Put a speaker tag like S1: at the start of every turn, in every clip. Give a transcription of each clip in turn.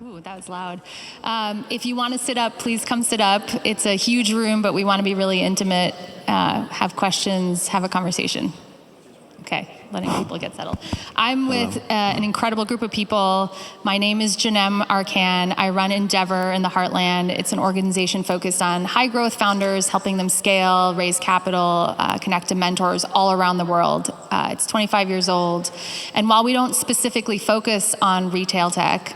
S1: Ooh, that was loud. If you want to sit up, please come sit up. It's a huge room, but we want to be really intimate, have questions, have a conversation. Okay, letting people get settled. I'm with an incredible group of people. My name is Canem, Arkan. I run Endeavor in the Heartland. It's an organization focused on high-growth founders, helping them scale, raise capital, connect to mentors all around the world. It's 25 years old. And while we don't specifically focus on retail tech,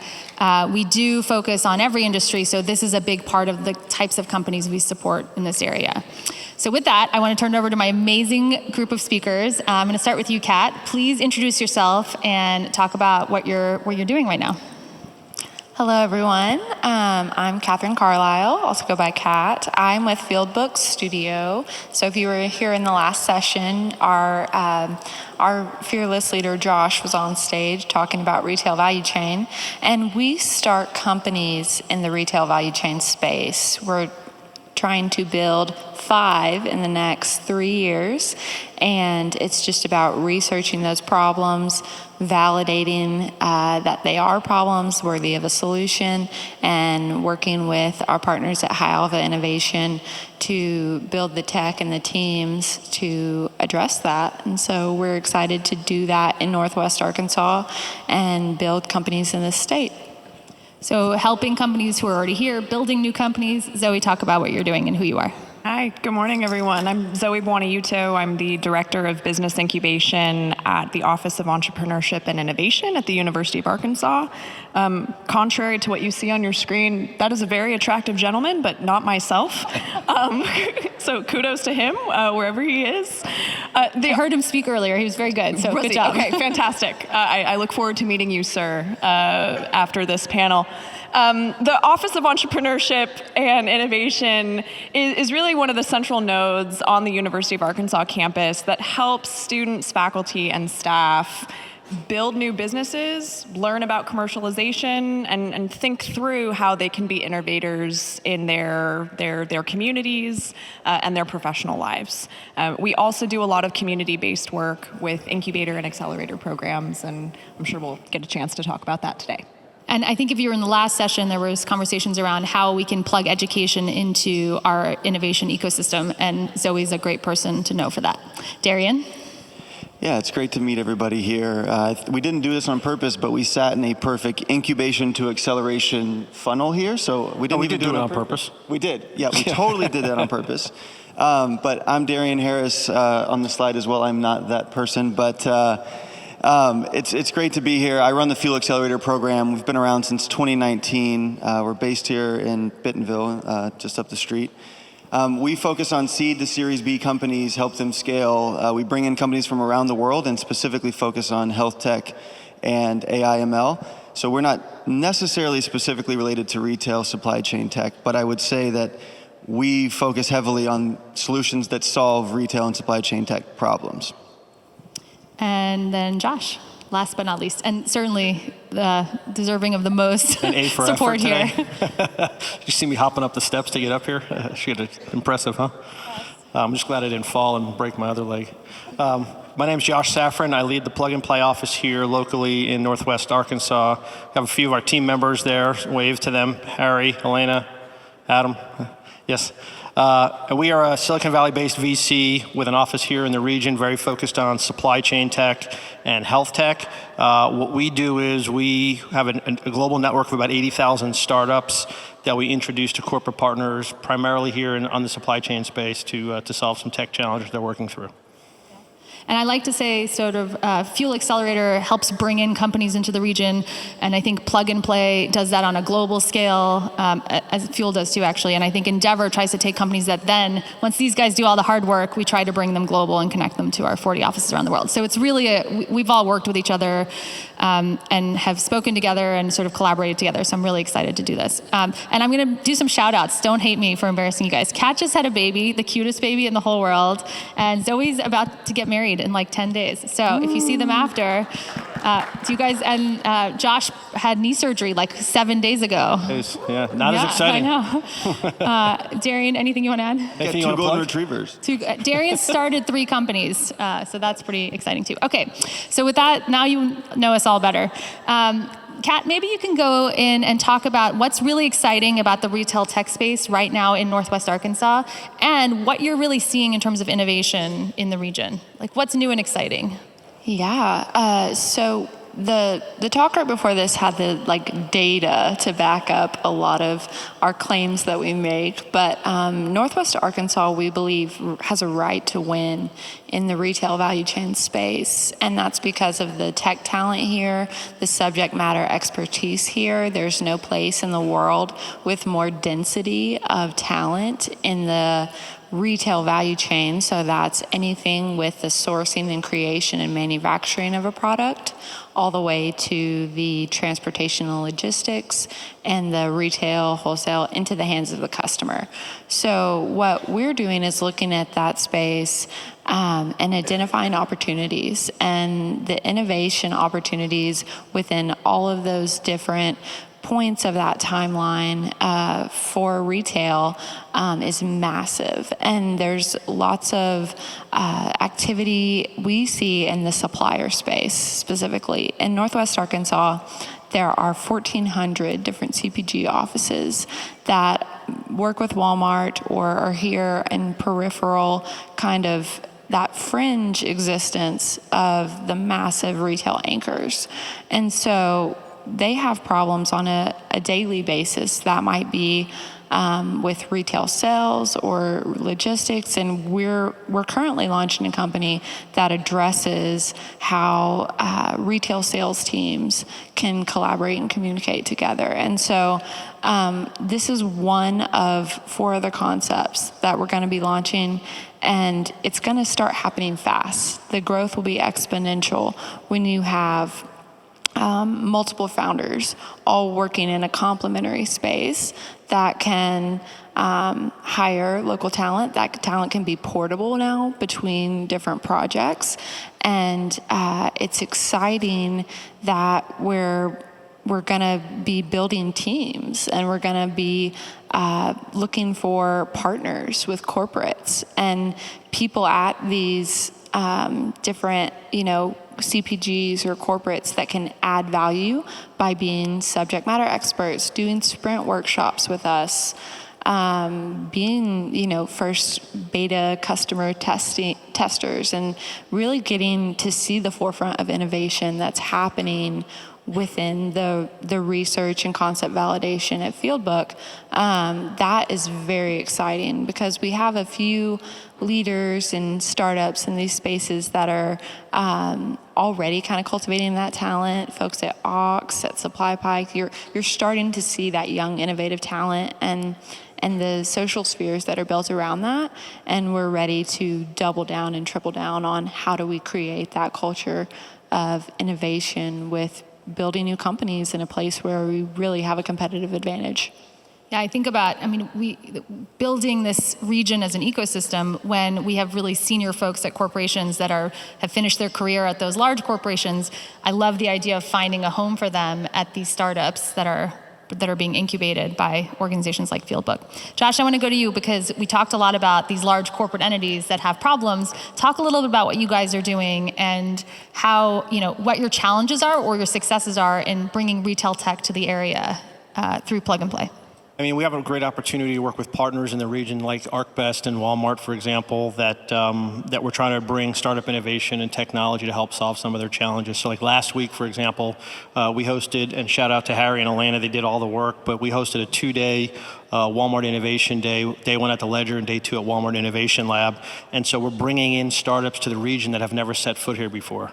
S1: we do focus on every industry, so this is a big part of the types of companies we support in this area. So with that, I want to turn it over to my amazing group of speakers. I'm going to start with you, Kat. Please introduce yourself and talk about what you're doing right now.
S2: Hello, everyone. I'm Kathryn Carlisle, also go by Kat. I'm with Fieldbook Studio. So if you were here in the last session, our fearless leader, Josh, was on stage talking about retail value chain. And we start companies in the retail value chain space. We're trying to build 5 in the next 3 years. And it's just about researching those problems, validating that they are problems worthy of a solution, and working with our partners at High Alpha Innovation to build the tech and the teams to address that. And so we're excited to do that in Northwest Arkansas and build companies in this state.
S1: So helping companies who are already here, building new companies. Zoe, talk about what you're doing and who you are.
S3: Hi, good morning, everyone. I'm Zoe Buonaiuto. I'm the Director of Business Incubation at the Office of Entrepreneurship and Innovation at the University of Arkansas. Contrary to what you see on your screen, that is a very attractive gentleman, but not myself. So kudos to him, wherever he is.
S1: I heard him speak earlier. He was very good, so good job.
S3: Okay, fantastic. I look forward to meeting you, sir, after this panel. The Office of Entrepreneurship and Innovation is really one of the central nodes on the University of Arkansas campus that helps students, faculty, and staff build new businesses, learn about commercialization, and think through how they can be innovators in their communities and their professional lives. We also do a lot of community-based work with Incubator and Accelerator programs, and I'm sure we'll get a chance to talk about that today.
S1: And I think if you were in the last session, there was conversations around how we can plug education into our innovation ecosystem, and Zoe's a great person to know for that. Darian?
S4: Yeah, it's great to meet everybody here. We didn't do this on purpose, but we sat in a perfect incubation to acceleration funnel here, so we didn't
S5: do it on purpose.
S4: We did, yeah, we totally did that on purpose. But I'm Darian Harris on the slide as well. I'm not that person, but it's great to be here. I run the Fuel Accelerator program. We've been around since 2019. We're based here in Bentonville, just up the street. We focus on seed to Series B companies, help them scale. We bring in companies from around the world and specifically focus on health tech and AI/ML. So we're not necessarily specifically related to retail supply chain tech, but I would say that we focus heavily on solutions that solve retail and supply chain tech problems.
S1: And then Josh, last but not least, and certainly deserving of the most support here.
S5: You see me hopping up the steps to get up here? Impressive, huh? Yes. I'm just glad I didn't fall and break my other leg. My name is Josh Saffran. I lead the plug and play office here locally in Northwest Arkansas. We have a few of our team members there. Wave to them. Harry, Elena, Adam. Yes. We are a Silicon Valley-based VC with an office here in the region, very focused on supply chain tech and health tech. What we do is we have a global network of about 80,000 startups that we introduce to corporate partners, primarily here on the supply chain space to solve some tech challenges they're working through.
S1: And I like to say sort of Fuel Accelerator helps bring in companies into the region, and I think Plug and Play does that on a global scale, as Fuel does too, actually. And I think Endeavor tries to take companies that then, once these guys do all the hard work, we try to bring them global and connect them to our 40 offices around the world. So it's really, we've all worked with each other and have spoken together and sort of collaborated together, so I'm really excited to do this. And I'm gonna do some shout outs. Don't hate me for embarrassing you guys. Kat just had a baby, the cutest baby in the whole world, and Zoe's about to get married in like 10 days. So if you see them after, do you guys, and Josh had knee surgery like 7 days ago.
S5: Not as exciting.
S1: I know. Darian, anything you want to add?
S4: Got 2 golden retrievers.
S1: Darian started 3 companies, so that's pretty exciting too. Okay, so with that, now you know us all better. Kat, maybe you can go in and talk about what's really exciting about the retail tech space right now in Northwest Arkansas, and what you're really seeing in terms of innovation in the region. Like, what's new and exciting?
S2: Yeah. So the talk right before this had the data to back up a lot of our claims that we make, but Northwest Arkansas, we believe, has a right to win in the retail value chain space, and that's because of the tech talent here, the subject matter expertise here. There's no place in the world with more density of talent in the retail value chain, so that's anything with the sourcing and creation and manufacturing of a product, all the way to the transportation and logistics and the retail, wholesale into the hands of the customer. So what we're doing is looking at that space and identifying opportunities, and the innovation opportunities within all of those different points of that timeline for retail is massive. And there's lots of activity we see in the supplier space specifically. In Northwest Arkansas, there are 1,400 different CPG offices that work with Walmart or are here in peripheral kind of that fringe existence of the massive retail anchors. And so they have problems on a daily basis that might be with retail sales or logistics, and we're currently launching a company that addresses how retail sales teams can collaborate and communicate together. And so this is one of 4 other concepts that we're going to be launching, and it's going to start happening fast. The growth will be exponential when you have multiple founders all working in a complementary space that can hire local talent. That talent can be portable now between different projects. And it's exciting that we're going to be building teams, and we're going to be looking for partners with corporates and people at these different, CPGs or corporates that can add value by being subject matter experts, doing sprint workshops with us, being, first beta customer testers, and really getting to see the forefront of innovation that's happening within the research and concept validation at Fieldbook. That is very exciting because we have a few leaders and startups in these spaces that are already kind of cultivating that talent. Folks at Ox, at Supply Pike, you're starting to see that young, innovative talent and the social spheres that are built around that. And we're ready to double down and triple down on how do we create that culture of innovation with building new companies in a place where we really have a competitive advantage.
S1: Yeah, I think about, building this region as an ecosystem when we have really senior folks at corporations that have finished their career at those large corporations. I love the idea of finding a home for them at these startups that are being incubated by organizations like Fieldbook. Josh, I want to go to you because we talked a lot about these large corporate entities that have problems. Talk a little bit about what you guys are doing and how, what your challenges are or your successes are in bringing retail tech to the area through Plug and Play.
S5: We have a great opportunity to work with partners in the region like ArcBest and Walmart, for example, that we're trying to bring startup innovation and technology to help solve some of their challenges. So like last week, for example, we hosted, and shout out to Harry and Elena, they did all the work, but we hosted a 2-day Walmart Innovation Day. Day 1 at the Ledger and day 2 at Walmart Innovation Lab. And so we're bringing in startups to the region that have never set foot here before.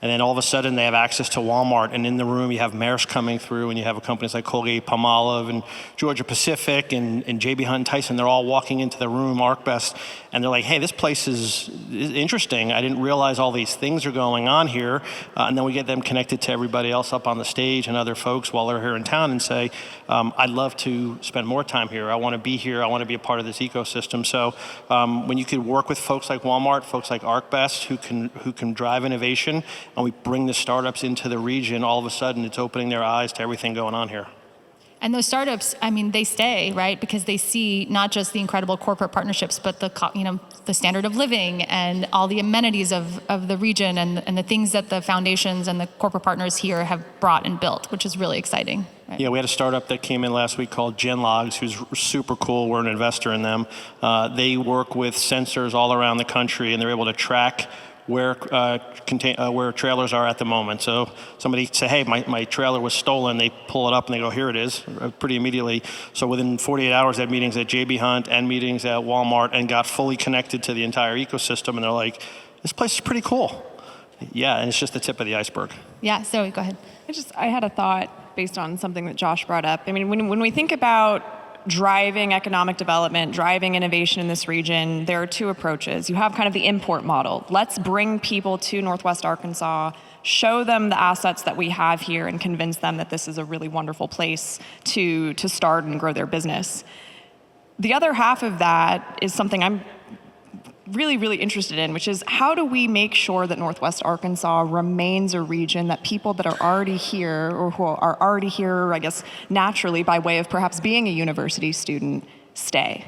S5: And then all of a sudden they have access to Walmart, and in the room you have Maersk coming through, and you have companies like Colgate-Palmolive and Georgia Pacific and JB Hunt and Tyson. They're all walking into the room, ArcBest, and they're like, hey, this place is interesting. I didn't realize all these things are going on here. And then we get them connected to everybody else up on the stage and other folks while they're here in town and say, I'd love to spend more time here. I want to be here. I want to be a part of this ecosystem. So when you could work with folks like Walmart, folks like ArcBest who can drive innovation, and we bring the startups into the region, all of a sudden it's opening their eyes to everything going on here.
S1: And those startups, I mean, they stay, right? Because they see not just the incredible corporate partnerships, but the standard of living and all the amenities of the region and the things that the foundations and the corporate partners here have brought and built, which is really exciting. Right?
S5: Yeah, we had a startup that came in last week called GenLogs, who's super cool. We're an investor in them. They work with sensors all around the country, and they're able to track where trailers are at the moment. So somebody say, hey, my trailer was stolen. They pull it up and they go, here it is, pretty immediately. So within 48 hours, they had meetings at JB Hunt and meetings at Walmart and got fully connected to the entire ecosystem. And they're like, this place is pretty cool. Yeah, and it's just the tip of the iceberg.
S1: Yeah, Zoe, go ahead.
S3: I had a thought based on something that Josh brought up. I mean, when we think about driving economic development, driving innovation in this region, there are two approaches. You have kind of the import model. Let's bring people to Northwest Arkansas, show them the assets that we have here, and convince them that this is a really wonderful place to start and grow their business. The other half of that is something I'm really, really interested in, which is how do we make sure that Northwest Arkansas remains a region that people that are already here, or who are already here, I guess, naturally by way of perhaps being a university student, stay?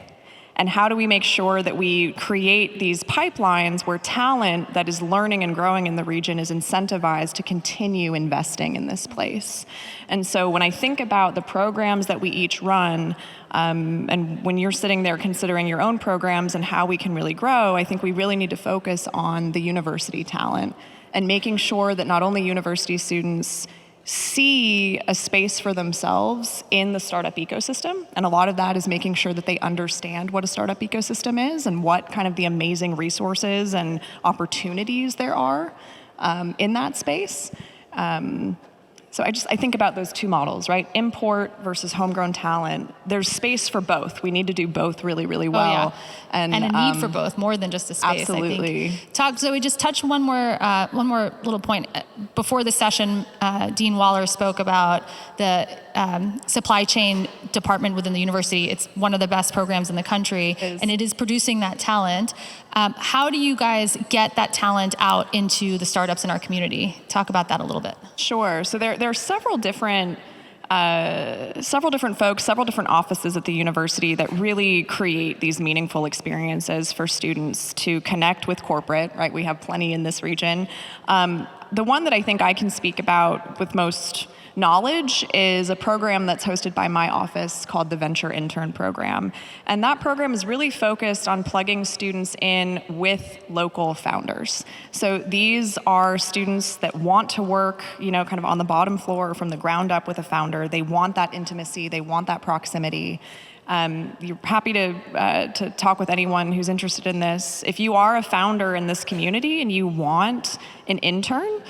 S3: And how do we make sure that we create these pipelines where talent that is learning and growing in the region is incentivized to continue investing in this place? And so when I think about the programs that we each run, and when you're sitting there considering your own programs and how we can really grow, I think we really need to focus on the university talent and making sure that not only university students see a space for themselves in the startup ecosystem. And a lot of that is making sure that they understand what a startup ecosystem is and what kind of the amazing resources and opportunities there are in that space. So I think about those two models, right? Import versus homegrown talent. There's space for both. We need to do both really, really well.
S1: Oh, yeah. And a need for both, more than just a space,
S3: absolutely.
S1: I think. Zoe, just touch one more little point. Before the session, Dean Waller spoke about the supply chain department within the university. It's one of the best programs in the country, and it is producing that talent. How do you guys get that talent out into the startups in our community? Talk about that a little bit.
S3: Sure. So there are several different folks, several different offices at the university that really create these meaningful experiences for students to connect with corporate, right? We have plenty in this region. The one that I think I can speak about with most knowledge is a program that's hosted by my office called the Venture Intern Program. And that program is really focused on plugging students in with local founders. So these are students that want to work, kind of on the bottom floor or from the ground up with a founder. They want that intimacy, they want that proximity. You're happy to talk with anyone who's interested in this. If you are a founder in this community and you want an intern,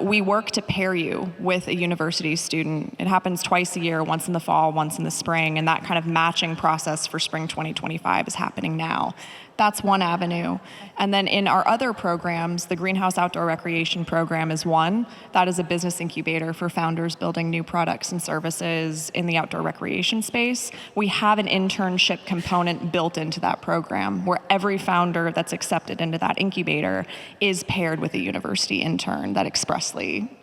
S3: we work to pair you with a university student. It happens twice a year, once in the fall, once in the spring, and that kind of matching process for spring 2025 is happening now. That's one avenue. And then in our other programs, the Greenhouse Outdoor Recreation Program is one. That is a business incubator for founders building new products and services in the outdoor recreation space. We have an internship component built into that program where every founder that's accepted into that incubator is paired with a university intern that expressly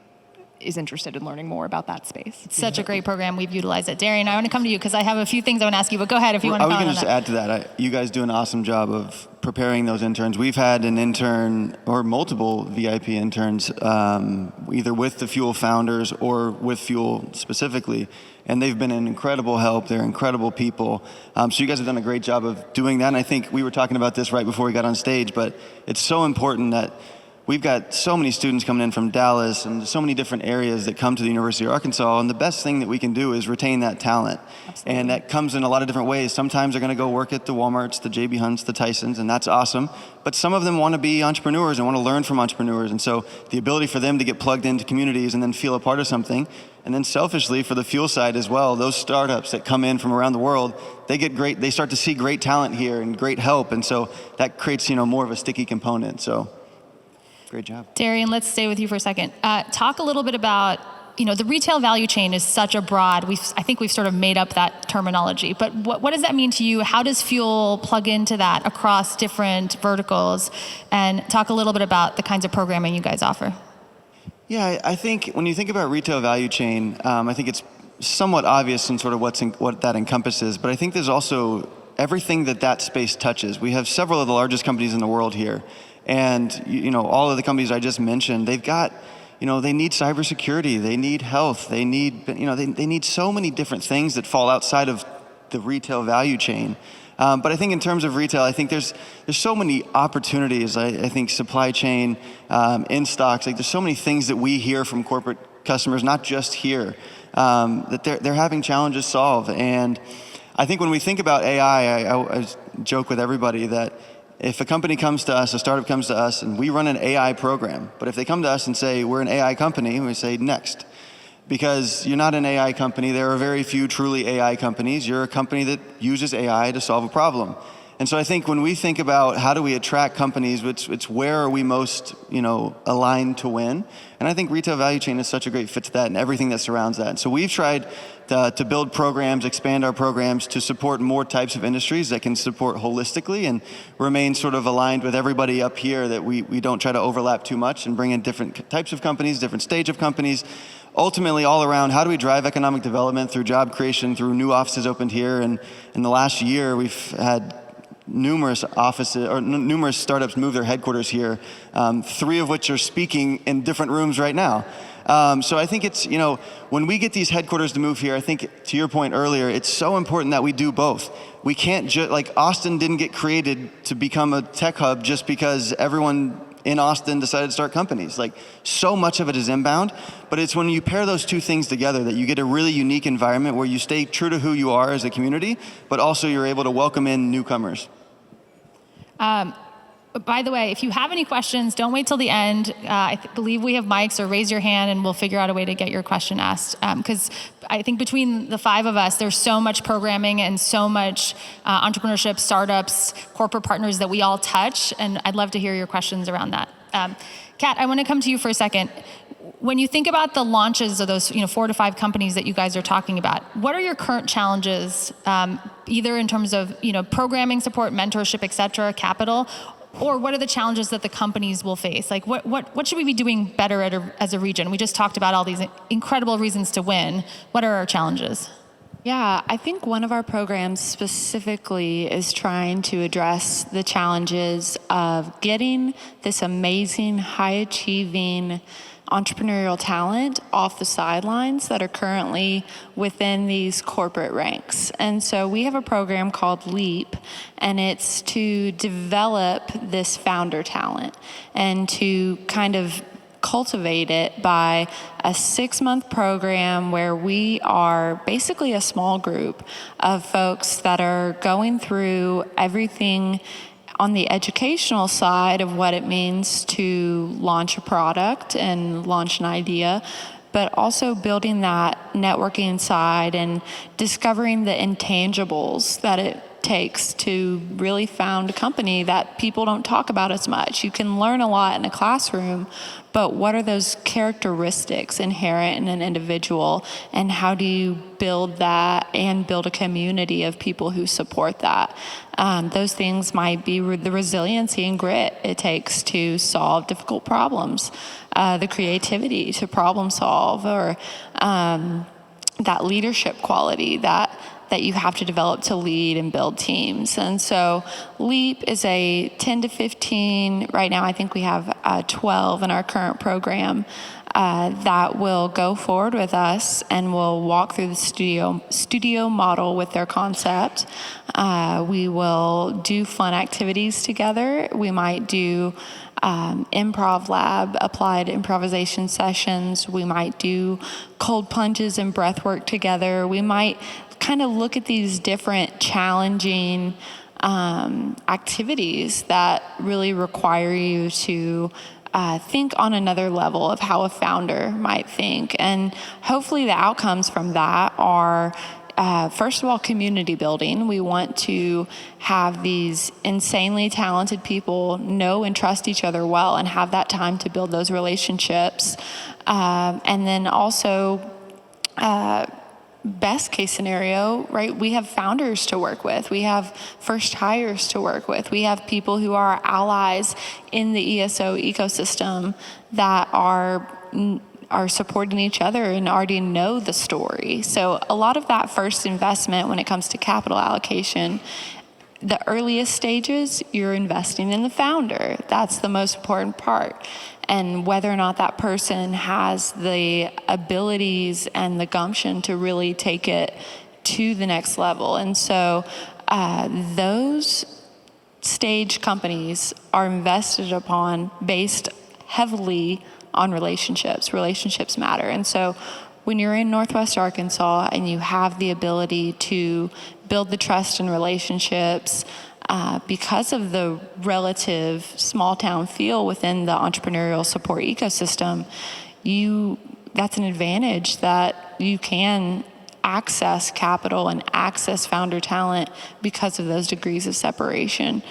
S3: is interested in learning more about that space.
S1: It's such a great program. We've utilized it. Darian, I want to come to you because I have a few things I want to ask you, but go ahead if you want to comment on that.
S4: I was going to just add to that. You guys do an awesome job of preparing those interns. We've had an intern or multiple VIP interns, either with the Fuel founders or with Fuel specifically, and they've been an incredible help. They're incredible people. So you guys have done a great job of doing that, and I think we were talking about this right before we got on stage, but it's so important that we've got so many students coming in from Dallas and so many different areas that come to the University of Arkansas, and the best thing that we can do is retain that talent. Absolutely. And that comes in a lot of different ways. Sometimes they're going to go work at the Walmarts, the JB Hunts, the Tysons, and that's awesome. But some of them want to be entrepreneurs and want to learn from entrepreneurs. And so the ability for them to get plugged into communities and then feel a part of something. And then selfishly, for the Fuel side as well, those startups that come in from around the world, they start to see great talent here and great help. And so that creates, more of a sticky component. So great job.
S1: Darian, let's stay with you for a second. Talk a little bit about, the retail value chain is such a broad, I think we've sort of made up that terminology, but what does that mean to you? How does Fuel plug into that across different verticals? And talk a little bit about the kinds of programming you guys offer.
S4: Yeah, I think when you think about retail value chain, I think it's somewhat obvious in sort of what that encompasses, but I think there's also everything that space touches. We have several of the largest companies in the world here, and all of the companies I just mentioned, they've got, they need cybersecurity, they need health, they need, they need so many different things that fall outside of the retail value chain. But I think in terms of retail, I think there's so many opportunities. I think supply chain, in stocks, like there's so many things that we hear from corporate customers, not just here, that they're having challenges solved. And I think when we think about AI, I joke with everybody that if a company comes to us, a startup comes to us, and we run an AI program, but if they come to us and say, we're an AI company, we say, next. Because you're not an AI company. There are very few truly AI companies. You're a company that uses AI to solve a problem. And so I think when we think about how do we attract companies, it's where are we most, aligned to win? And I think retail value chain is such a great fit to that and everything that surrounds that. And so we've tried to build programs, expand our programs to support more types of industries that can support holistically and remain sort of aligned with everybody up here, that we don't try to overlap too much and bring in different types of companies, different stage of companies. Ultimately, all around, how do we drive economic development through job creation, through new offices opened here? And in the last year, we've had numerous offices or numerous startups move their headquarters here, 3 of which are speaking in different rooms right now. So I think it's, when we get these headquarters to move here, I think to your point earlier, it's so important that we do both. We can't just, like Austin didn't get created to become a tech hub just because everyone in Austin decided to start companies. Like, so much of it is inbound, but it's when you pair those two things together that you get a really unique environment where you stay true to who you are as a community, but also you're able to welcome in newcomers.
S1: By the way, if you have any questions, don't wait till the end. I believe we have mics, or raise your hand and we'll figure out a way to get your question asked. Because I think between the 5 of us, there's so much programming and so much entrepreneurship, startups, corporate partners that we all touch, and I'd love to hear your questions around that. Kat, I want to come to you for a second. When you think about the launches of those 4 to 5 companies that you guys are talking about, what are your current challenges, either in terms of programming support, mentorship, et cetera, capital, or what are the challenges that the companies will face? Like, what should we be doing better as a region? We just talked about all these incredible reasons to win. What are our challenges?
S2: Yeah, I think one of our programs specifically is trying to address the challenges of getting this amazing, high-achieving entrepreneurial talent off the sidelines that are currently within these corporate ranks. And so we have a program called LEAP, and it's to develop this founder talent and to kind of cultivate it by a 6-month program where we are basically a small group of folks that are going through everything on the educational side of what it means to launch a product and launch an idea, but also building that networking side and discovering the intangibles that it takes to really found a company that people don't talk about as much. You can learn a lot in a classroom, but what are those characteristics inherent in an individual, and how do you build that and build a community of people who support that? Those things might be the resiliency and grit it takes to solve difficult problems, the creativity to problem solve, or that leadership quality that you have to develop to lead and build teams. And so LEAP is a 10 to 15, right now I think we have 12 in our current program that will go forward with us and will walk through the studio model with their concept. We will do fun activities together. We might do improv lab, applied improvisation sessions. We might do cold plunges and breath work together. We might kind of look at these different challenging activities that really require you to think on another level of how a founder might think. And hopefully the outcomes from that are, first of all, community building. We want to have these insanely talented people know and trust each other well and have that time to build those relationships. And then also, best case scenario, right? We have founders to work with. We have first hires to work with. We have people who are allies in the ESO ecosystem that are are supporting each other and already know the story. So a lot of that first investment when it comes to capital allocation, the earliest stages, you're investing in the founder. That's the most important part. And whether or not that person has the abilities and the gumption to really take it to the next level. And so those stage companies are invested upon based heavily on relationships. Relationships matter. And so when you're in Northwest Arkansas and you have the ability to build the trust and relationships, because of the relative small town feel within the entrepreneurial support ecosystem, that's an advantage that you can access capital and access founder talent because of those degrees of separation.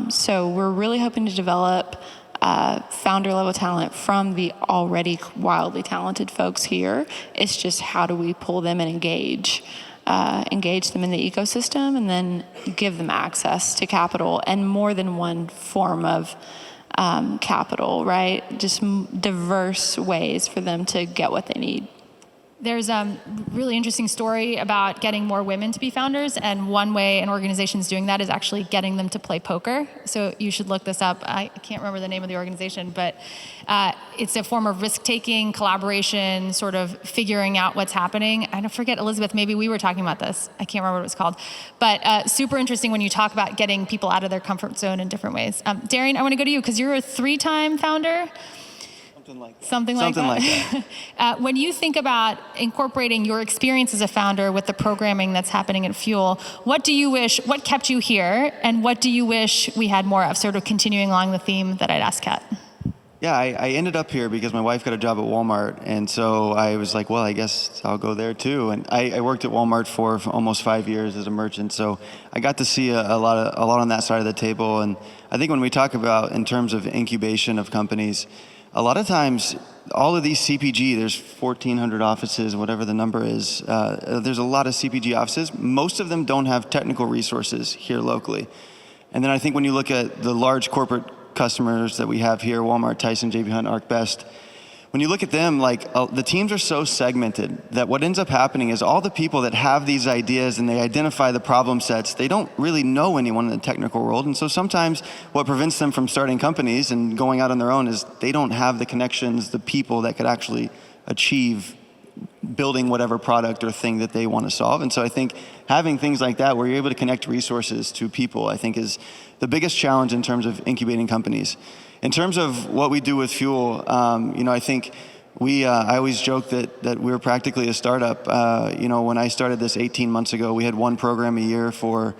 S2: So we're really hoping to develop founder level talent from the already wildly talented folks here. It's just how do we pull them and engage them in the ecosystem and then give them access to capital and more than one form of capital, right? Just diverse ways for them to get what they need.
S1: There's a really interesting story about getting more women to be founders, and one way an organization's doing that is actually getting them to play poker. So you should look this up. I can't remember the name of the organization, but it's a form of risk-taking, collaboration, sort of figuring out what's happening. I don't forget, Elizabeth, maybe we were talking about this. I can't remember what it was called. But super interesting when you talk about getting people out of their comfort zone in different ways. Darian, I want to go to you because you're a 3-time founder. Something like that. When you think about incorporating your experience as a founder with the programming that's happening at Fuel, what kept you here, and what do you wish we had more of, sort of continuing along the theme that I'd asked Kat?
S4: Yeah, I ended up here because my wife got a job at Walmart, and so I was like, well, I guess I'll go there too. And I worked at Walmart for almost 5 years as a merchant, so I got to see a lot on that side of the table. And I think when we talk about in terms of incubation of companies, a lot of times, all of these CPG, there's 1,400 offices, whatever the number is. There's a lot of CPG offices. Most of them don't have technical resources here locally. And then I think when you look at the large corporate customers that we have here, Walmart, Tyson, J.B. Hunt, ArcBest, when you look at them, the teams are so segmented that what ends up happening is all the people that have these ideas and they identify the problem sets, they don't really know anyone in the technical world. And so sometimes what prevents them from starting companies and going out on their own is they don't have the connections, the people that could actually achieve building whatever product or thing that they want to solve. And so I think having things like that where you're able to connect resources to people, I think is the biggest challenge in terms of incubating companies. In terms of what we do with Fuel, I think I always joke that we're practically a startup. When I started this 18 months ago, we had one program a year for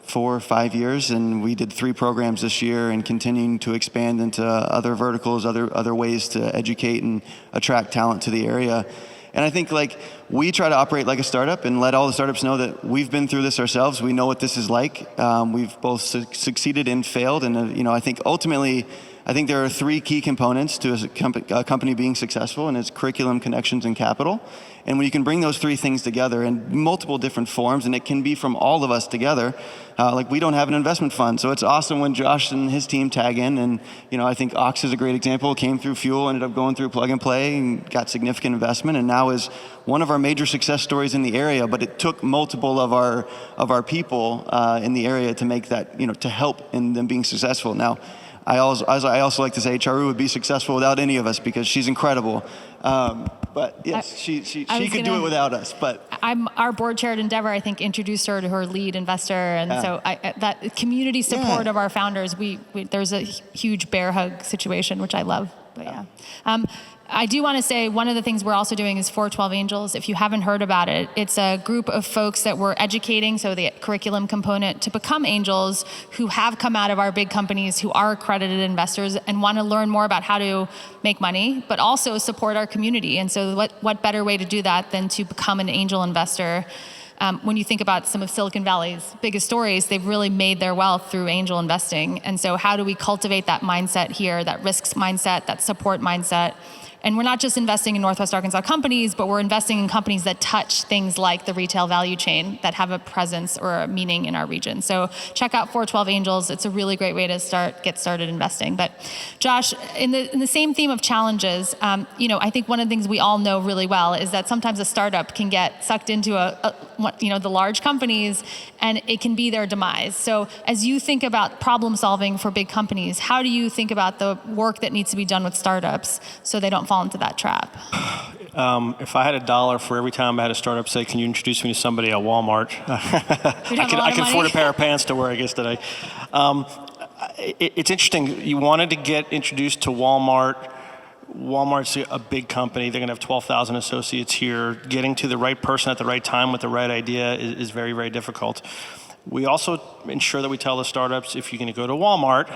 S4: 4 or 5 years, and we did 3 programs this year and continuing to expand into other verticals, other ways to educate and attract talent to the area. And I think we try to operate like a startup and let all the startups know that we've been through this ourselves. We know what this is like. We've both succeeded and failed. And, I think ultimately, there are 3 key components to a company being successful, and it's curriculum, connections, and capital. And when you can bring those 3 things together in multiple different forms, and it can be from all of us together, we don't have an investment fund. So it's awesome when Josh and his team tag in. And, I think Ox is a great example. Came through Fuel, ended up going through Plug and Play, and got significant investment, and now is one of our major success stories in the area. But it took multiple of our people in the area to make that, to help in them being successful. Now, I also like to say Charu would be successful without any of us because she's incredible. But yes, she could do it without us. But
S1: our board chair at Endeavor, I think, introduced her to her lead investor, and so that community support of our founders. There's a huge bear hug situation, which I love. But I do want to say one of the things we're also doing is 412 Angels. If you haven't heard about it, it's a group of folks that we're educating, so the curriculum component, to become angels who have come out of our big companies, who are accredited investors and want to learn more about how to make money, but also support our community. And so what better way to do that than to become an angel investor? When you think about some of Silicon Valley's biggest stories, they've really made their wealth through angel investing. And so how do we cultivate that mindset here, that risks mindset, that support mindset? And we're not just investing in Northwest Arkansas companies, but we're investing in companies that touch things like the retail value chain that have a presence or a meaning in our region. So check out 412 Angels. It's a really great way to get started investing. But Josh, in the same theme of challenges, I think one of the things we all know really well is that sometimes a startup can get sucked into the large companies, and it can be their demise. So as you think about problem solving for big companies, how do you think about the work that needs to be done with startups so they don't fall into that trap?
S5: If I had $1 for every time I had a startup say, can you introduce me to somebody at Walmart? I can afford a pair of pants to wear, I guess, today. It's interesting. You wanted to get introduced to Walmart. Walmart's a big company. They're going to have 12,000 associates here. Getting to the right person at the right time with the right idea is very, very difficult. We also ensure that we tell the startups, if you're going to go to Walmart,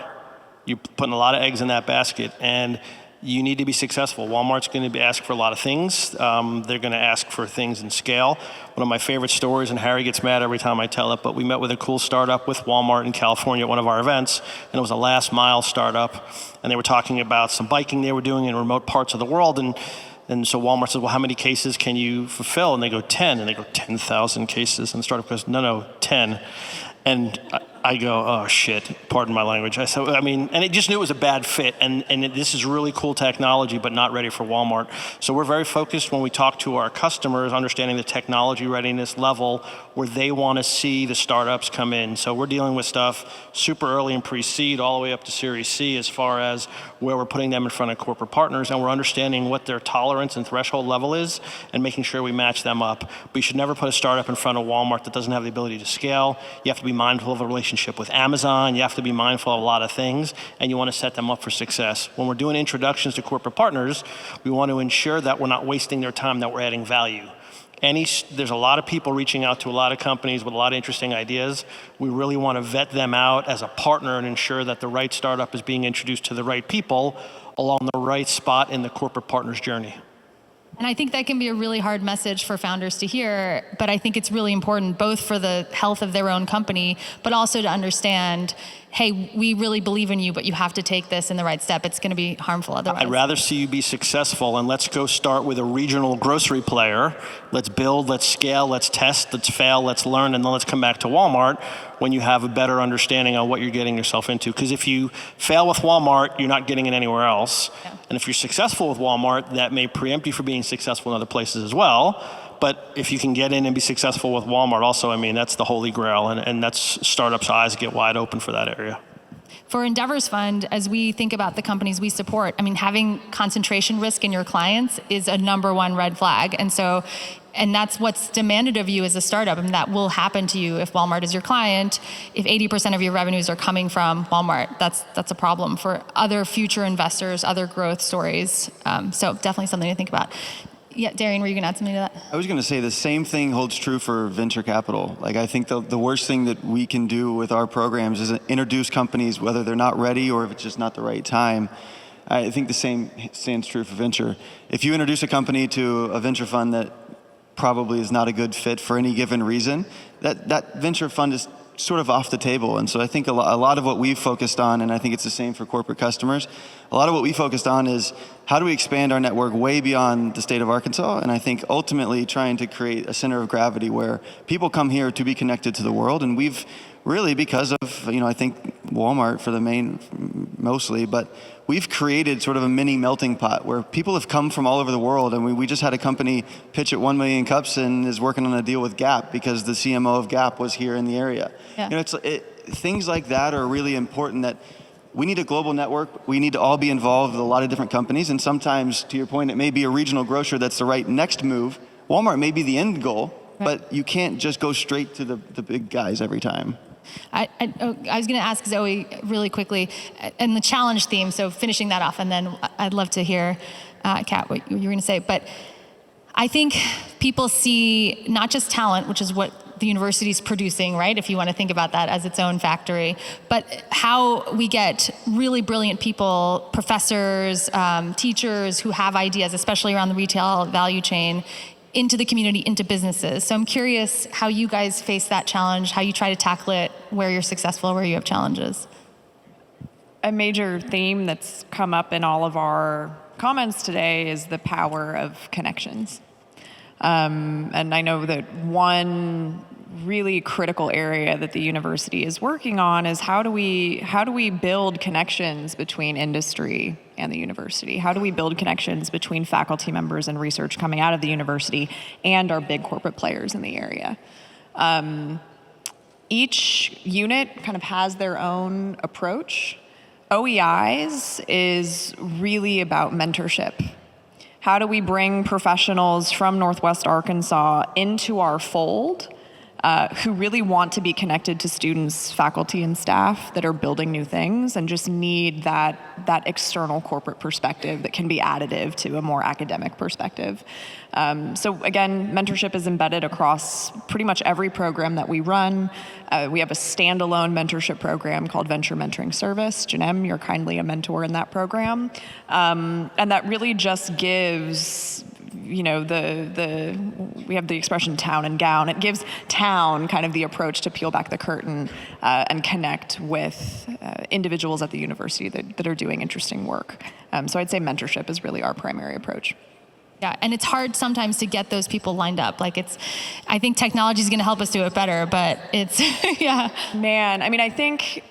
S5: you're putting a lot of eggs in that basket, and you need to be successful. Walmart's going to be asked for a lot of things. They're going to ask for things in scale. One of my favorite stories, and Harry gets mad every time I tell it, but we met with a cool startup with Walmart in California at one of our events, and it was a last mile startup, and they were talking about some biking they were doing in remote parts of the world, and so Walmart says, well, how many cases can you fulfill? And they go, 10. And they go, 10,000 cases. And the startup goes, no, 10. And I go, oh shit, pardon my language. And it just knew it was a bad fit, and this is really cool technology, but not ready for Walmart. So we're very focused when we talk to our customers, understanding the technology readiness level where they want to see the startups come in. So we're dealing with stuff super early in pre-seed all the way up to Series C as far as where we're putting them in front of corporate partners, and we're understanding what their tolerance and threshold level is and making sure we match them up. But you should never put a startup in front of Walmart that doesn't have the ability to scale. You have to be mindful of a relationship with Amazon. You have to be mindful of a lot of things, and you want to set them up for success. When we're doing introductions to corporate partners, we want to ensure that we're not wasting their time, that we're adding value. There's a lot of people reaching out to a lot of companies with a lot of interesting ideas. We really want to vet them out as a partner and ensure that the right startup is being introduced to the right people along the right spot in the corporate partner's journey.
S1: And I think that can be a really hard message for founders to hear, but I think it's really important both for the health of their own company, but also to understand, hey, we really believe in you, but you have to take this in the right step. It's going to be harmful otherwise.
S5: I'd rather see you be successful, and let's go start with a regional grocery player. Let's build, let's scale, let's test, let's fail, let's learn, and then let's come back to Walmart when you have a better understanding on what you're getting yourself into. Because if you fail with Walmart, you're not getting it anywhere else. Yeah. And if you're successful with Walmart, that may preempt you from being successful in other places as well. But if you can get in and be successful with Walmart also, that's the holy grail, and that's startups' eyes get wide open for that area.
S1: For Endeavors Fund, as we think about the companies we support, having concentration risk in your clients is a number one red flag. And that's what's demanded of you as a startup. That will happen to you if Walmart is your client. If 80% of your revenues are coming from Walmart, that's a problem for other future investors, other growth stories. So definitely something to think about. Yeah, Darian, were you going to add something to that?
S4: I was going to say the same thing holds true for venture capital. I think the worst thing that we can do with our programs is introduce companies, whether they're not ready or if it's just not the right time. I think the same stands true for venture. If you introduce a company to a venture fund that probably is not a good fit for any given reason, that venture fund is sort of off the table. And so I think a lot of what we've focused on, and I think it's the same for corporate customers, a lot of what we focused on is how do we expand our network way beyond the state of Arkansas? And I think ultimately trying to create a center of gravity where people come here to be connected to the world. And we've really, because of, I think Walmart for the mostly, but we've created sort of a mini melting pot where people have come from all over the world. And we just had a company pitch at 1 million cups and is working on a deal with Gap because the CMO of Gap was here in the area. Yeah. Things like that are really important, that we need a global network. We need to all be involved with a lot of different companies. And sometimes, to your point, it may be a regional grocer that's the right next move. Walmart may be the end goal, right, but you can't just go straight to the big guys every time.
S1: I was going to ask Zoe really quickly, and the challenge theme, so finishing that off, and then I'd love to hear, Kat, what you were going to say. But I think people see not just talent, which is what the university's producing, right? If you want to think about that as its own factory, but how we get really brilliant people, professors, teachers who have ideas, especially around the retail value chain, into the community, into businesses. So I'm curious how you guys face that challenge, how you try to tackle it, where you're successful, where you have challenges.
S3: A major theme that's come up in all of our comments today is the power of connections. And I know that one really critical area that the university is working on is how do we build connections between industry and the university? How do we build connections between faculty members and research coming out of the university and our big corporate players in the area? Each unit kind of has their own approach. OEI's is really about mentorship. How do we bring professionals from Northwest Arkansas into our fold who really want to be connected to students, faculty, and staff that are building new things and just need that external corporate perspective that can be additive to a more academic perspective. So again, mentorship is embedded across pretty much every program that we run. We have a standalone mentorship program called Venture Mentoring Service. Canem, you're kindly a mentor in that program. And that really just gives, we have the expression town and gown. It gives town kind of the approach to peel back the curtain and connect with individuals at the university that are doing interesting work. So I'd say mentorship is really our primary approach.
S1: Yeah, and it's hard sometimes to get those people lined up. I think technology is going to help us do it better, but it's, yeah.
S3: Man, I think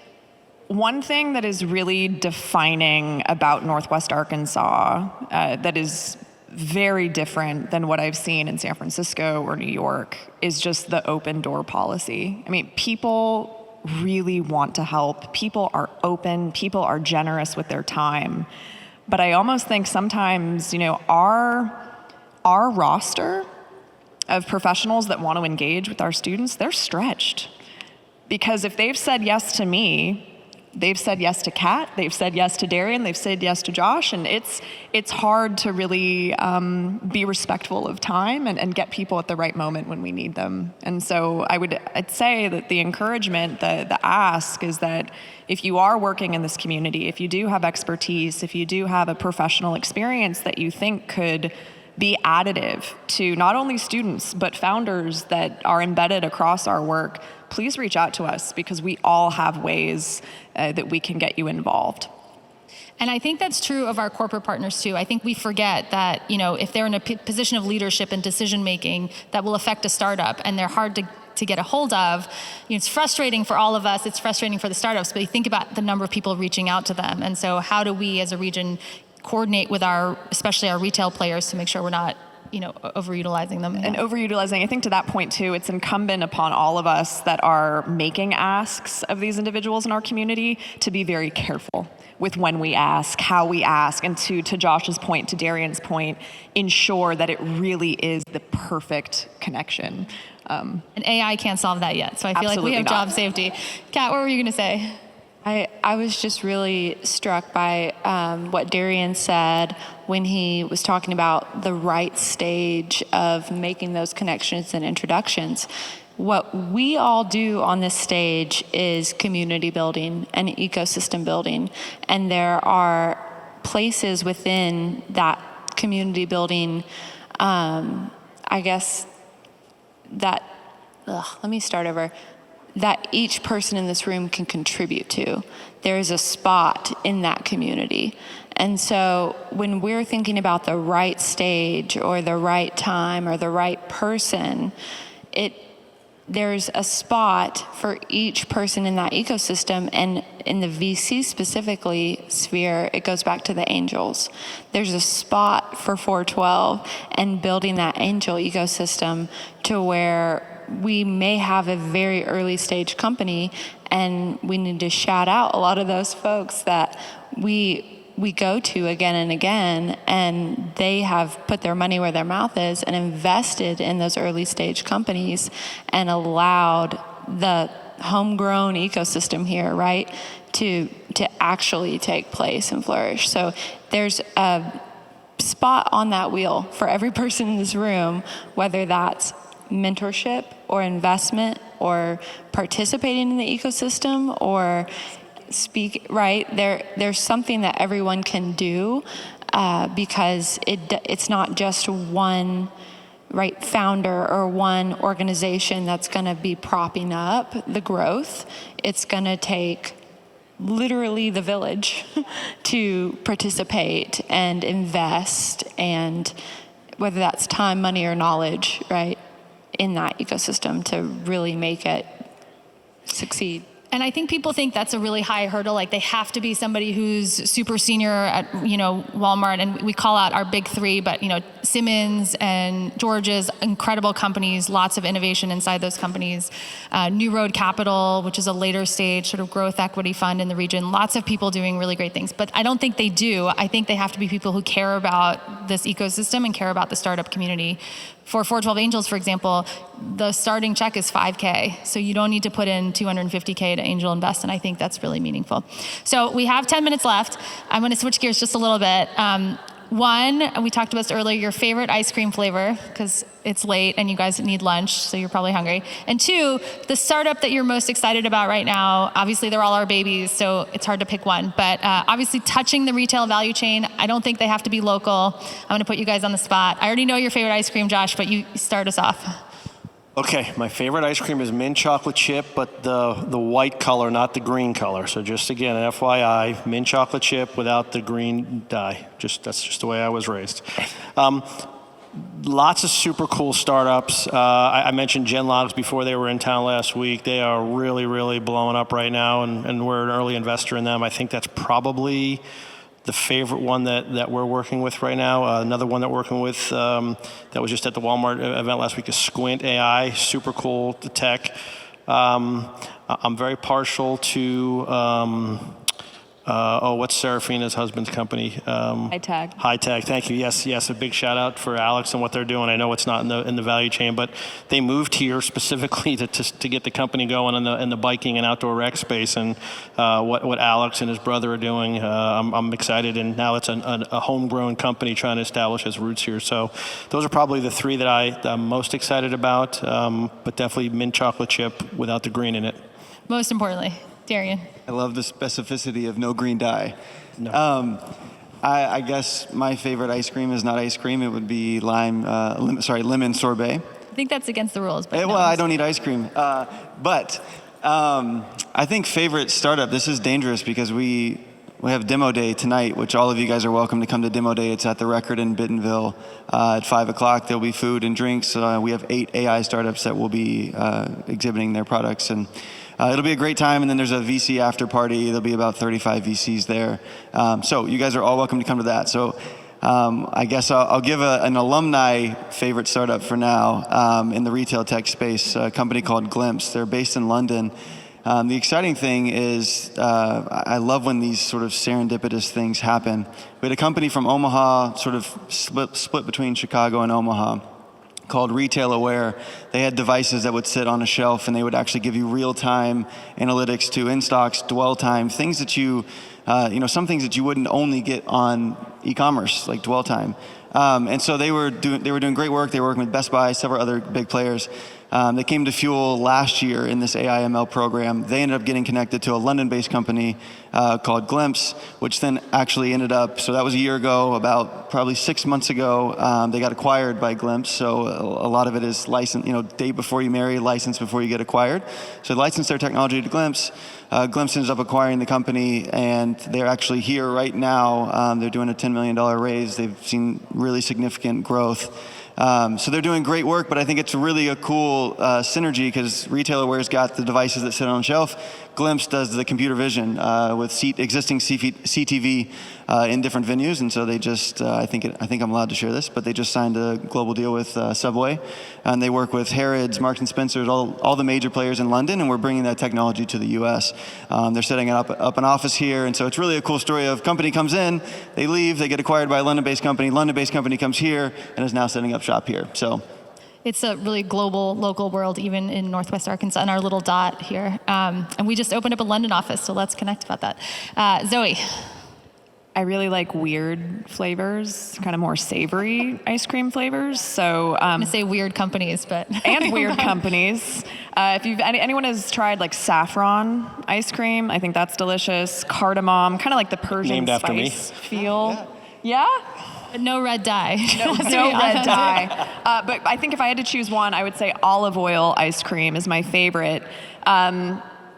S3: one thing that is really defining about Northwest Arkansas that is very different than what I've seen in San Francisco or New York is just the open door policy. People really want to help. People are open. People are generous with their time. But I almost think sometimes, our roster of professionals that want to engage with our students, they're stretched. Because if they've said yes to me, they've said yes to Kat, they've said yes to Darian, they've said yes to Josh, and it's hard to really be respectful of time and get people at the right moment when we need them. And so I'd say that the encouragement, the ask is that if you are working in this community, if you do have expertise, if you do have a professional experience that you think could be additive to not only students, but founders that are embedded across our work, please reach out to us because we all have ways that we can get you involved.
S1: And I think that's true of our corporate partners too. I think we forget that, if they're in a position of leadership and decision making that will affect a startup and they're hard to get a hold of, it's frustrating for all of us, it's frustrating for the startups, but you think about the number of people reaching out to them. And so how do we as a region coordinate with especially our retail players to make sure we're not overutilizing them.
S3: And overutilizing, I think to that point too, it's incumbent upon all of us that are making asks of these individuals in our community to be very careful with when we ask, how we ask, and to Josh's point, to Darian's point, ensure that it really is the perfect connection.
S1: And AI can't solve that yet, so I feel like we have job safety. Kat, what were you going to say?
S2: I was just really struck by what Darian said when he was talking about the right stage of making those connections and introductions. What we all do on this stage is community building and ecosystem building. And there are places within that community building, that each person in this room can contribute to. There is a spot in that community. And so when we're thinking about the right stage or the right time or the right person, there's a spot for each person in that ecosystem. And in the VC specifically sphere, it goes back to the angels. There's a spot for 412 and building that angel ecosystem to where we may have a very early stage company, and we need to shout out a lot of those folks that we go to again and again, and they have put their money where their mouth is and invested in those early stage companies and allowed the homegrown ecosystem here, right, to actually take place and flourish. So there's a spot on that wheel for every person in this room, whether that's mentorship or investment or participating in the ecosystem or speak, right? There's something that everyone can do because it's not just one founder or one organization that's going to be propping up the growth. It's going to take literally the village to participate and invest, and whether that's time, money, or knowledge, right, in that ecosystem to really make it succeed.
S1: And I think people think that's a really high hurdle. Like they have to be somebody who's super senior at, Walmart. And we call out our big three, but, Simmons and George's, incredible companies, lots of innovation inside those companies. New Road Capital, which is a later stage sort of growth equity fund in the region. Lots of people doing really great things. But I don't think they do. I think they have to be people who care about this ecosystem and care about the startup community. For 412 Angels, for example, the starting check is $5K. So you don't need to put in $250K to angel invest, and I think that's really meaningful. So we have 10 minutes left. I'm going to switch gears just a little bit. One, and we talked about this earlier, your favorite ice cream flavor, because it's late and you guys need lunch, so you're probably hungry. And two, the startup that you're most excited about right now. Obviously, they're all our babies, so it's hard to pick one. But obviously, touching the retail value chain, I don't think they have to be local. I'm going to put you guys on the spot. I already know your favorite ice cream, Josh, but you start us off.
S5: Okay, my favorite ice cream is mint chocolate chip, but the white color, not the green color. So just again, an FYI, mint chocolate chip without the green dye. That's just the way I was raised. Lots of super cool startups. I mentioned Genlogs before. They were in town last week. They are really, really blowing up right now, and we're an early investor in them. I think that's probably the favorite one that we're working with right now. Another one that we're working with that was just at the Walmart event last week is Squint AI, super cool tech. I'm very partial to, what's Serafina's husband's company?
S3: High Tag.
S5: High Tag, thank you. Yes, a big shout out for Alex and what they're doing. I know it's not in the value chain, but they moved here specifically to get the company going in the biking and outdoor rec space. And what Alex and his brother are doing, I'm excited. And now it's a homegrown company trying to establish its roots here. So those are probably the three that I'm most excited about, but definitely mint chocolate chip without the green in it.
S1: Most importantly, Darian.
S4: I love the specificity of no green dye.
S5: No.
S4: I guess my favorite ice cream is not ice cream. It would be lemon sorbet.
S1: I think that's against the rules. But
S4: Well, I don't eat ice cream. But I think favorite startup, this is dangerous because we have demo day tonight, which all of you guys are welcome to come to demo day. It's at the Record in Bentonville at 5 o'clock. There'll be food and drinks. We have 8 AI startups that will be exhibiting their products. And it'll be a great time, and then there's a VC after party. There'll be about 35 VCs there. So you guys are all welcome to come to that. So I guess I'll give an alumni favorite startup for now in the retail tech space, a company called Glimpse. They're based in London. The exciting thing is I love when these sort of serendipitous things happen. We had a company from Omaha, sort of split between Chicago and Omaha, called Retail Aware. They had devices that would sit on a shelf and they would actually give you real-time analytics to in-stocks, dwell time, things that some things that you wouldn't only get on e-commerce, like dwell time. And so they were doing great work. They were working with Best Buy, several other big players. They came to Fuel last year in this AIML program. They ended up getting connected to a London-based company called Glimpse, which then actually ended up, so that was a year ago, about probably 6 months ago, they got acquired by Glimpse. So a lot of it is licensed, date before you marry, license before you get acquired. So they licensed their technology to Glimpse. Glimpse ends up acquiring the company, and they're actually here right now. They're doing a $10 million raise. They've seen really significant growth. So they're doing great work, but I think it's really a cool synergy because Retail Aware's got the devices that sit on the shelf. Glimpse does the computer vision with existing CTV in different venues, and so they just I think I'm allowed to share this, but they just signed a global deal with Subway, and they work with Harrods, Marks and Spencer's, all the major players in London, and we're bringing that technology to the U.S. They're setting up an office here, and so it's really a cool story of company comes in, they leave, they get acquired by a London-based company comes here, and is now setting up shop here. So.
S1: It's a really global, local world, even in Northwest Arkansas, and our little dot here. And we just opened up a London office, so let's connect about that. Zoe.
S3: I really like weird flavors, kind of more savory ice cream flavors. So
S1: I'm gonna say weird companies, but
S3: and weird companies. If anyone has tried like saffron ice cream, I think that's delicious. Cardamom, kind of like the Persian
S5: Named after me.
S3: spice feel. Yeah.
S1: But no red dye.
S3: No red dye. But I think if I had to choose one, I would say olive oil ice cream is my favorite.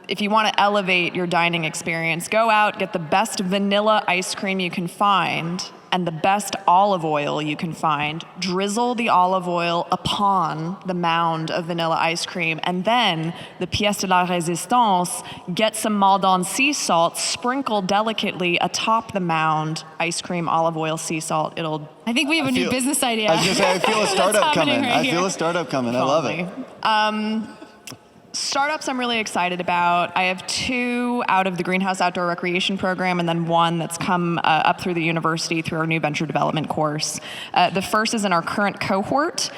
S3: if you want to elevate your dining experience, go out, get the best vanilla ice cream you can find and the best olive oil you can find, drizzle the olive oil upon the mound of vanilla ice cream, and then the pièce de la résistance, get some Maldon sea salt, sprinkle delicately atop the mound, ice cream, olive oil, sea salt.
S1: I think we have a new business idea.
S4: I was going to say, I feel a startup
S1: That's
S4: coming.
S1: happening right
S4: I feel
S1: here.
S4: a startup coming. I love it.
S3: Startups I'm really excited about. I have 2 out of the Greenhouse Outdoor Recreation Program and then 1 that's come up through the university through our new venture development course. The first is in our current cohort,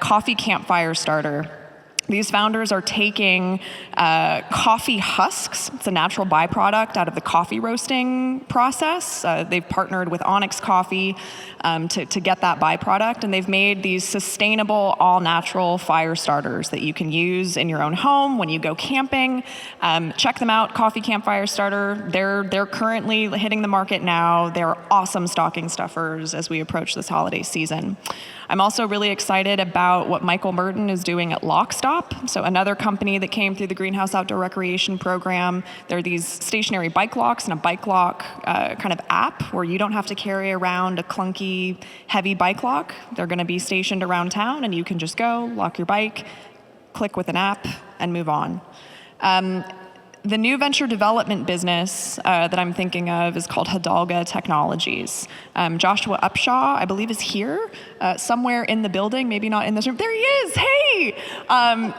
S3: Coffee Campfire Starter. These founders are taking coffee husks. It's a natural byproduct out of the coffee roasting process. They've partnered with Onyx Coffee to get that byproduct, and they've made these sustainable, all-natural fire starters that you can use in your own home when you go camping. Check them out, Coffee Campfire Starter. They're currently hitting the market now. They're awesome stocking stuffers as we approach this holiday season. I'm also really excited about what Michael Merton is doing at Lockstop. So another company that came through the Greenhouse Outdoor Recreation Program. There are these stationary bike locks and a bike lock kind of app where you don't have to carry around a clunky, heavy bike lock. They're going to be stationed around town, and you can just go, lock your bike, click with an app, and move on. The new venture development business that I'm thinking of is called Hidalga Technologies. Joshua Upshaw, I believe, is here somewhere in the building, maybe not in this room. There he is, hey!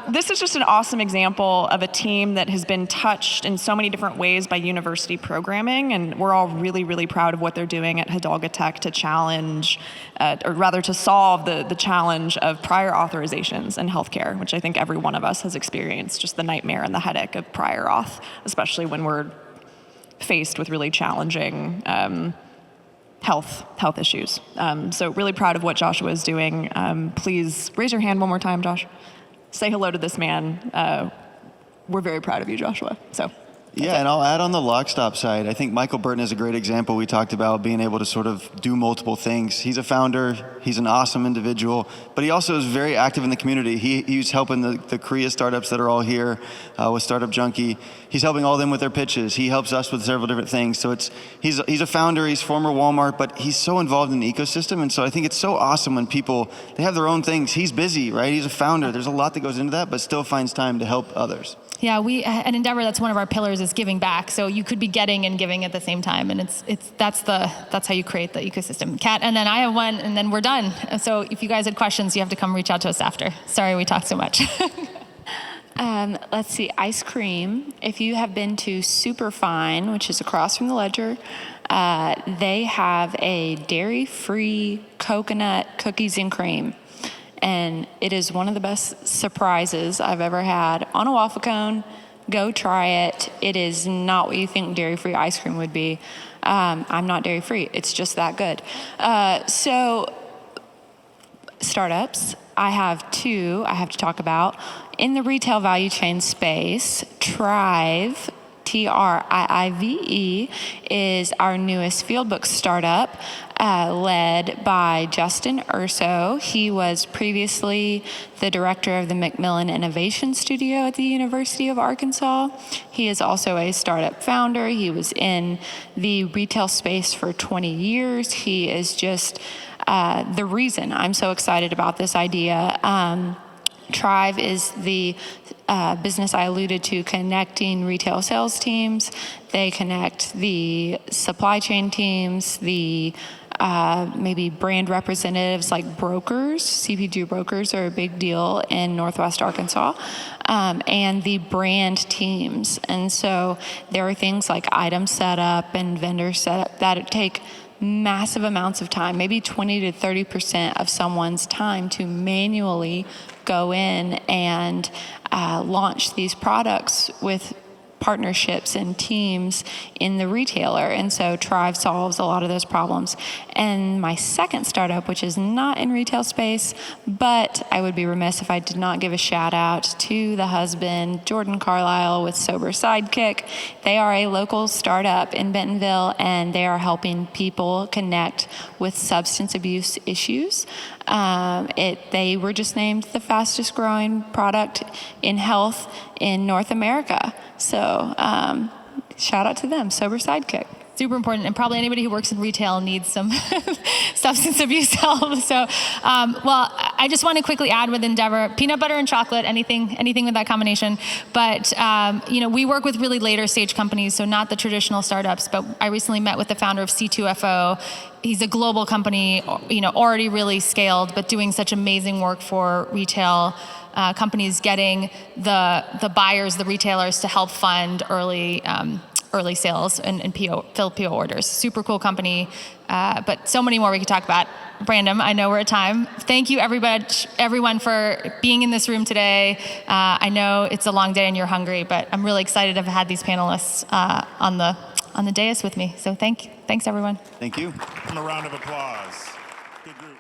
S3: This is just an awesome example of a team that has been touched in so many different ways by university programming, and we're all really, really proud of what they're doing at Hidalga Tech to challenge, or rather to solve the challenge of prior authorizations in healthcare, which I think every one of us has experienced, just the nightmare and the headache of prior auth, especially when we're faced with really challenging health issues. So really proud of what Joshua is doing. Please raise your hand one more time, Josh. Say hello to this man. We're very proud of you, Joshua. So.
S4: Yeah, and I'll add on the Lockstop side. I think Michael Burton is a great example. We talked about being able to sort of do multiple things. He's a founder. He's an awesome individual, but he also is very active in the community. He's helping the Korea startups that are all here with Startup Junkie. He's helping all of them with their pitches. He helps us with several different things. So he's a founder. He's former Walmart, but he's so involved in the ecosystem. And so I think it's so awesome when people, they have their own things. He's busy, right? He's a founder. There's a lot that goes into that, but still finds time to help others.
S1: Yeah, we at Endeavor, that's one of our pillars is giving back. So you could be getting and giving at the same time, and that's how you create the ecosystem. Kat, and then I have one, and then we're done. So if you guys had questions, you have to come reach out to us after. Sorry, we talked so much.
S2: Let's see, ice cream. If you have been to Superfine, which is across from the Ledger, they have a dairy-free coconut cookies and cream. And it is one of the best surprises I've ever had on a waffle cone. Go try it. It is not what you think dairy-free ice cream would be. I'm not dairy-free. It's just that good. So startups, I have 2 I have to talk about. In the retail value chain space, Thrive, Triive, is our newest Fieldbook startup, led by Justin Urso. He was previously the director of the Macmillan Innovation Studio at the University of Arkansas. He is also a startup founder. He was in the retail space for 20 years. He is just the reason I'm so excited about this idea. Thrive is the business I alluded to, connecting retail sales teams. They connect the supply chain teams, the maybe brand representatives like brokers. CPG brokers are a big deal in Northwest Arkansas, and the brand teams. And so there are things like item setup and vendor setup that take massive amounts of time, maybe 20 to 30% of someone's time to manually go in and launch these products with partnerships and teams in the retailer. And so Thrive solves a lot of those problems. And my second startup, which is not in retail space, but I would be remiss if I did not give a shout out to the husband, Jordan Carlisle with Sober Sidekick. They are a local startup in Bentonville, and they are helping people connect with substance abuse issues. They were just named the fastest growing product in health in North America. So shout out to them, Sober Sidekick.
S1: Super important, and probably anybody who works in retail needs some substance abuse help. So, well, I just want to quickly add with Endeavor, peanut butter and chocolate, anything with that combination. But we work with really later stage companies, so not the traditional startups. But I recently met with the founder of C2FO. He's a global company, already really scaled, but doing such amazing work for retail companies, getting the buyers, the retailers, to help fund early sales and fill PO orders. Super cool company, but so many more we could talk about. Brandon, I know we're at time. Thank you, everyone, for being in this room today. I know it's a long day and you're hungry, but I'm really excited to have had these panelists on the dais with me. So thanks, everyone.
S4: Thank you.
S6: A round of applause. Good group.